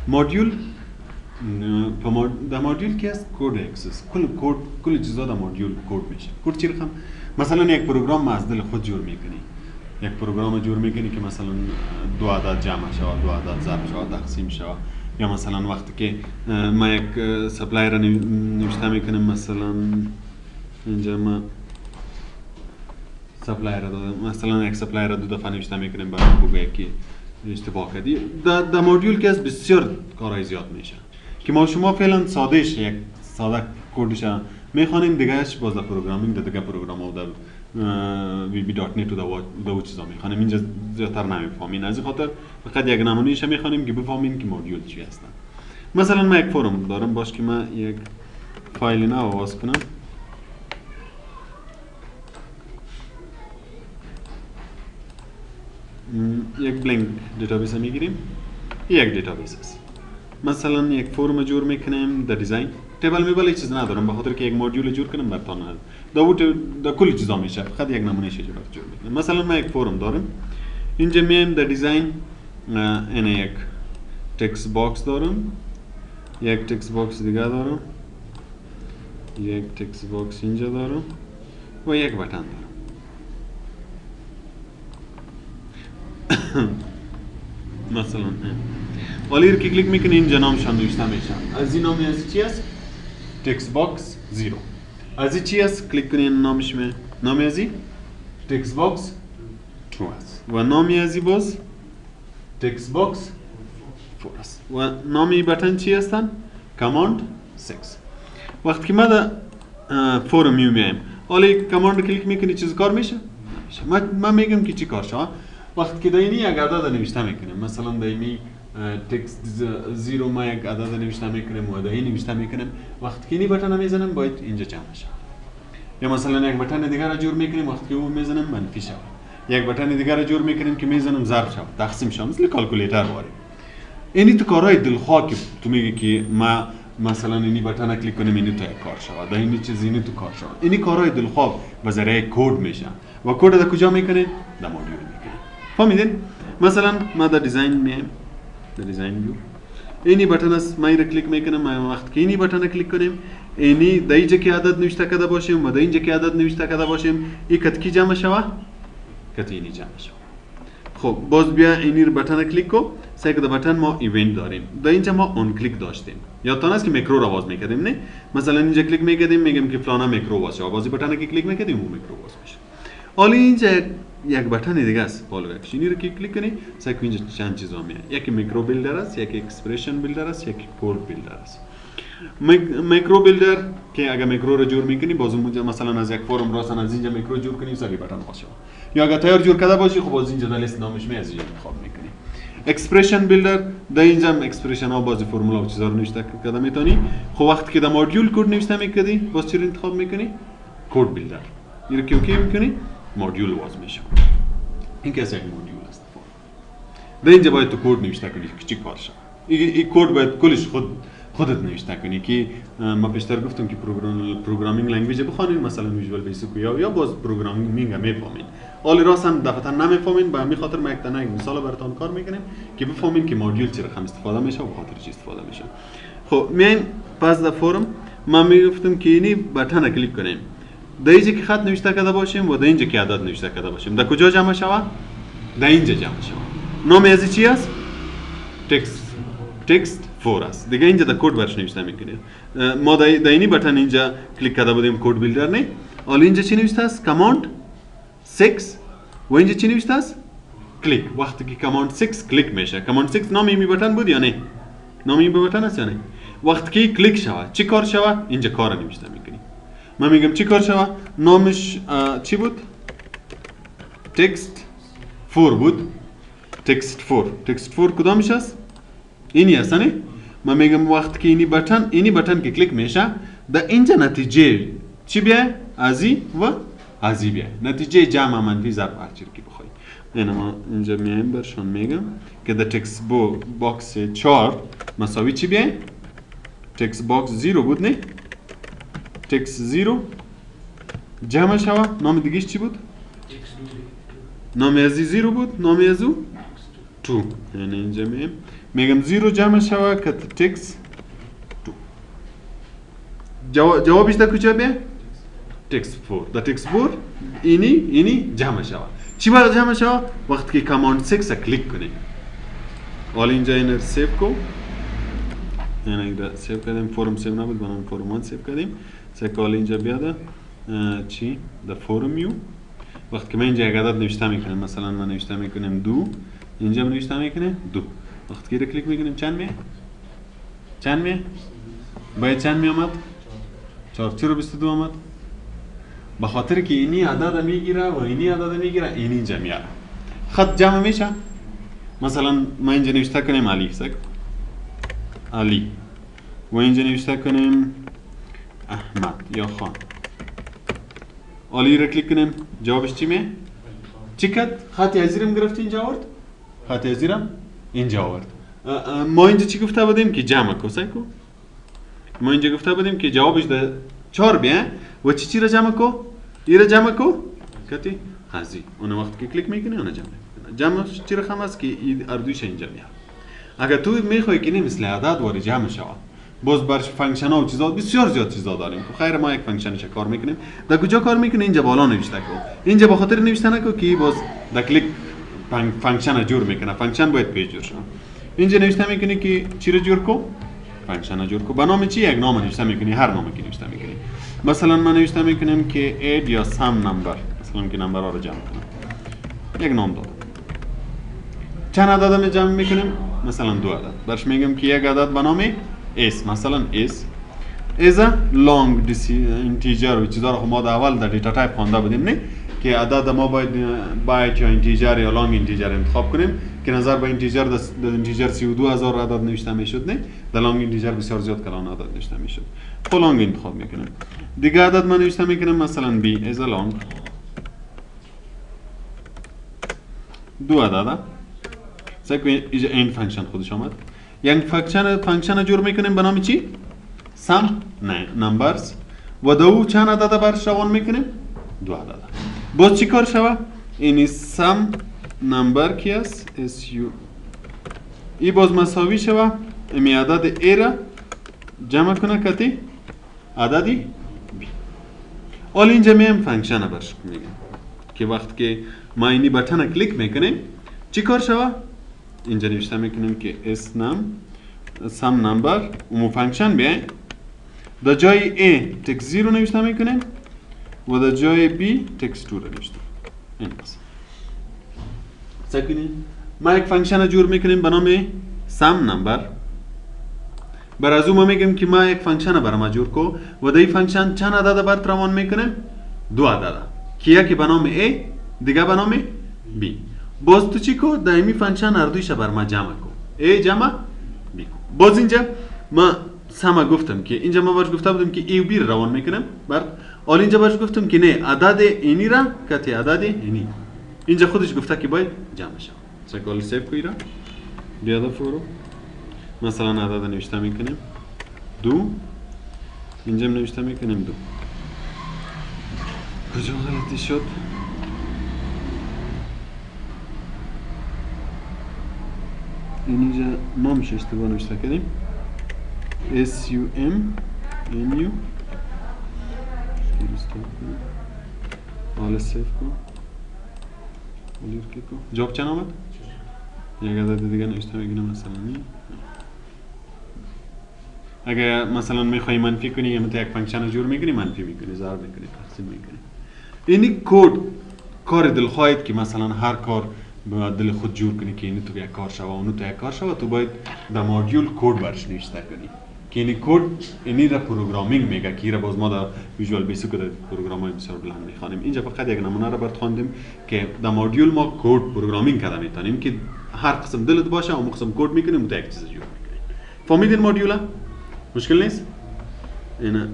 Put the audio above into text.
مدیول در مدیول که است کد اکسس کل چیزا در مدیول کد میشه. کد چی رقم؟ مثلا یک پروگرام از دل خود جور میکنی، یک پروگرام جور میکنی که مثلا دو عدد جمع شود، دو عدد ضرب شود، تقسیم شود، یا مثلا وقتی که ما یک سپلای را نوشته میکنیم، مثلا اینجا ما سپلای را دادم، مثلا یک سپلای را دو دفعه نوشته میکنیم برای بگویی که اشتباه کردی. در مدیول که از بسیار کارهای زیاد میشه که ما شما فعلا سادهش یک ساده کدش میخوانیم، دیگهش باز در پروگرامینگ دیگه پروگرام ها در وی بی دات نت و دو چیزا میخوانیم، اینجا زیادتر نمیفهمین. از این خاطر فقط یک نمونهش میخوانیم که بفهمین که مدیول چی هستن. مثلا من یک فرم دارم، باش که من یک فایل نه آواز کنم. یک بلینک دیتابیس میگیریم، یک دیتابیس است. مثلا یک فرم جور میکنیم در دیزاین، تیبل میبل چیز ندارم به خاطر که یک مدیول جور کنم براتون در کل چیزا میشه، فقط یک نمونه جور میکنم. مثلا من یک فرم دارم، اینجا میایم در دیزاین، این یک تکست باکس دارم، یک تکست باکس دیگه دارم، یک تکست باکس اینجا دارم و یک بتن دارم. مثلا ولی که کلیک میکنی اینجا نامشان نوشته میشه. از این نامی از چی است؟ تکست باکس 0. از این چی است؟ کلیک کنی نامش می نامی از این تکست باکس 2 است و نامی از این باز تکست باکس 4 است و نامی بتن چی هستن؟ کاماند 6. وقتی که ما در فورم میایم ولی کاماند کلیک میکنی چیز کار میشه؟ من میگم که چی کار شد. وقتی که داینی یک عدد نوشته میکنیم، مثلا داینی تکست 0 ما یک عدد نوشته میکنیم و داینی نوشته میکنیم، وقتی که اینی بتن میزنم باید اینجا جمع شود. یا مثلا یک بتن دیگر را جور میکنیم، وقتی که اون میزنم منفی شود. یک بتن دیگر را جور میکنیم که میزنم ضرب شود، تقسیم شود، مثل کالکولیتر وارد. اینی تو کارهای دلخواه که تو میگی که ما مثلا اینی بتن کلیک کنیم اینی تو یک کار شود، اینی چیز اینی تو کار شود. اینی کارهای دلخواه به ذریعه کد میشه و کد را کجا میکنه؟ در مدیول میکنه. فهمیدین؟ مثلا ما در دیزاین میایم، در دیزاین ویو اینی بتن است، ما این را کلیک میکنم. ما وقت که اینی بتن کلیک کنیم، اینی در اینجا که عدد نوشته کرده باشیم و در اینجا که عدد نوشته کرده باشیم، این کت کی جمع شود؟ کت اینی جمع شود. خب باز بیا اینی رو بتن کلیک کو، سعی که در بتن ما ایونت داریم، در اینجا ما اون کلیک داشتیم. یادتان است که میکرو را باز میکردیم، نه؟ مثلا اینجا کلیک میکردیم، میگم که فلانه میکرو باز شود، بازی بتن که کلیک میکردیم اون میکرو باز میشه. حالا اینجا یک بتن دیگه است، بالا اینی رو که کلیک کنی، سعی کن اینجا چند چیزا میاد. یکی میکرو بیلدر است، یکی اکسپرشن بیلدر است، یکی کد بیلدر است. میکرو بیلدر که اگر میکرو رو جور میکنی، باز اونجا مثلا از یک فرم راستن از اینجا میکرو جور کنی، سری بتن باشه. یا اگر تیار جور کرده باشی، خب باز اینجا در لیست نامش می از اینجا انتخاب میکنی. اکسپرشن بیلدر در اینجا اکسپرشن ها، بازی فرمولا و چیزا رو نوشته کرده میتونی. خب وقتی که در مدیول کد نوشته میکنی، باز چی رو انتخاب میکنی؟ کد بیلدر. اینو که اوکی میکنی، مدیول باز میشه. این که از یک مدیول است. در اینجا باید تو کد نوشته کنی که چی کار شد. این کد باید کلش خودت نوشته کنی که ما پیشتر گفتم که پروگرامینگ لنگویج بخونید، مثلا ویژوال بیسیک یا باز پروگرامینگ میفهمین. حالا راستن دفعتا نمیفهمین، به همین خاطر ما یک مثال براتون کار میکنیم که بفهمین که مدیول چه رقم استفاده میشه و خاطر چی استفاده میشه. خب میایم پس در فرم ما میگفتم که اینی بتن کلیک کنیم. در اینجا که خط نوشته کرده باشیم و در اینجا که عدد نوشته کرده باشیم، در کجا جمع شود؟ در اینجا جمع شود. نام از چی است؟ تکست 4 است. دیگه اینجا در کد برش نوشته میکنیم. ما در اینی بتن اینجا کلیک کرده بودیم کد بیلدر، نه؟ حالا اینجا چی نوشته است؟ کاماند 6 و اینجا چی نوشته است؟ کلیک. وقتی که کاماند 6 کلیک میشه، کاماند 6 نام این بتن بود یا نه؟ نام این بتن است یا نه؟ وقتی که کلیک شود چی کار شود؟ اینجا کار نوشته میکنیم. من میگم چی کار شود؟ نامش چی بود؟ تکست 4 بود. تکست 4 کدامش است؟ اینی است نه؟ من میگم وقتی که اینی بتن که کلیک میشه، در اینجا نتیجه چی بیای؟ ازی و ازی بیای. نتیجه جمع منفی ضرب هر چیزی که بخوای. اینا ما اینجا میایم برشون میگم که در تکست باکس 4 مساوی چی بیای؟ تکست باکس 0 بود نه؟ تکست 0 جمع شود. نام دیگهش چی بود؟ نام ازی 0 بود، نام ازو 2. یعنی اینجا میایم میگم 0 جمع شوه که تکس 2 جوابش در کجا بیه؟ تکس 4 در تکس 4 اینی جمع شوه چی باید جمع شوه؟ وقتی که کاماند 6 کلیک کنیم حالا اینجا این رو سیو کو این اینجا سیو کردیم فورم سیو نبود بنام فورم 1 سیو کردیم سکال اینجا بیاده چی؟ در فورم یو وقتی که من اینجا یک عدد نوشته میکنم مثلا من نوشته میکنم 2 اینجا من نوشته میکنم 2 وقتی که رو کلیک میکنیم چند میه؟ باید چند می آمد؟ 4 آمد به خاطر که اینی عدد میگیره و اینی عدد میگیره اینی اینجا میاره خط جمع میشه مثلا ما اینجا نوشته کنیم علی و اینجا نوشته کنیم احمد یا خان علی را کلیک کنیم جوابش چی میه؟ چی کد؟ خط ازیرم گرفتی اینجا آورد؟ خط ازیرم اینجا آورد ما اینجا چی گفته بودیم که جمع کو سیکو؟ ما اینجا گفته بودیم که جوابش ده 4 بیه و چی را جمع کو؟ این را جمع کو؟ کتی؟ هزی اون وقت که کلیک میکنی اون جمع میکنه جمعش چی رقم است که اردویش اینجا میاد اگر تو میخوای که مثل عدد واری جمع شود باز برش فانکشن ها و چیزا بسیار زیاد چیزا داریم که خیر ما یک فانکشنش کار میکنیم در کجا کار میکنه اینجا بالا نوشته کو اینجا به خاطر نوشته نکو که باز در کلیک فانکشن جور میکنه فانکشن باید پیش جور شد اینجا نوشته میکنی که چی رو جور کو فانکشن جور کو به نام چی یک نام نوشته میکنی هر نامی که نوشته میکنی مثلا من نوشته میکنم که add یا sum نمبر مثلا که نمبر ها رو جمع کنم یک نام دادم چند عدد می جمع میکنیم مثلا 2 عدد برش میگم که یک عدد به نام s مثلا s is a long integer و چیزا رو ما در اول در دیتا تایپ خوانده بودیم نه که عدد ما باید بایت یا اینتیجر یا لانگ اینتیجر انتخاب کنیم که نظر به اینتیجر در اینتیجر 32000 عدد نوشته میشد نه در لانگ اینتیجر بسیار زیاد کلان عدد نوشته میشد تو لانگ انتخاب میکنیم دیگه عدد من نوشته میکنم مثلا b is a long 2 عدد سعی کنید اینجا این فانکشن خودش آمد یک فانکشن جور میکنیم به نام چی sum numbers و دو چند عدد برش روان میکنیم 2 عدد باز چی کار شوه اینی sum number کی است su ای باز مساوی شوه امی عدد a را جمع کنه کتی عددی b حالا اینجا میم فانکشن برش میگم که وقت که ما اینی بٹن کلیک میکنیم چی کار شوه اینجا نوشته میکنیم که sum number و فانکشن بیاین در جای a تکس 0 نوشته میکنیم و در جای b تکس 2 رو نوشته این بس سکنید ما یک فانکشن جور میکنیم به نام sum number بر از ما میگیم که ما یک فانکشن بر ما جور کو و در این فانکشن چند عدد برات روان میکنیم 2 عدد که یکی به نام a دیگه به نام b باز تو چی کو دائمی فانکشن اردویش بر ما جمع کو a جمع b باز اینجا ما سما گفتم که اینجا ما برش گفته بودم که a و b روان میکنم بر حالا اینجا برش گفتم که نه عدد اینی را کتی عدد اینی اینجا خودش گفته که باید جمع شود سکال سیو کوی را بیاده فورو مثلا عدد نوشته میکنیم 2 اینجا نوشته میکنیم 2 کجا غلطی شد اینجا نامش اشتباه نوشته کردیم SUMNU حالا سیف کن حالا کلیک کن جواب چند آمد؟ یک عدد دیگه نوشته میگیرم مثلا اگر مثلا میخوایی منفی کنی یا یک فانکشن جور میکنی منفی میکنی ضرب میکنی تقسیم میکنی اینی کد کار دلخواهید که مثلا هر کار به دل خود جور کنی که اینو تو یک کار شوه اونو تو یک کار شوه تو باید در مادیول کد برش نوشته کنی که اینی کد اینی را پروگرامینگ میگه که را باز ما در ویژوال بیسیک در پروگرام های بسیار بلند میخوانیم اینجا فقط یک نمونه را برات خواندیم که در مادیول ما کد پروگرامینگ کرده میتونیم که هر قسم دلت باشه اون قسم کد میکنیم و تا یک چیز جور میکنیم فهمیدین مادیولا مشکل نیست اینا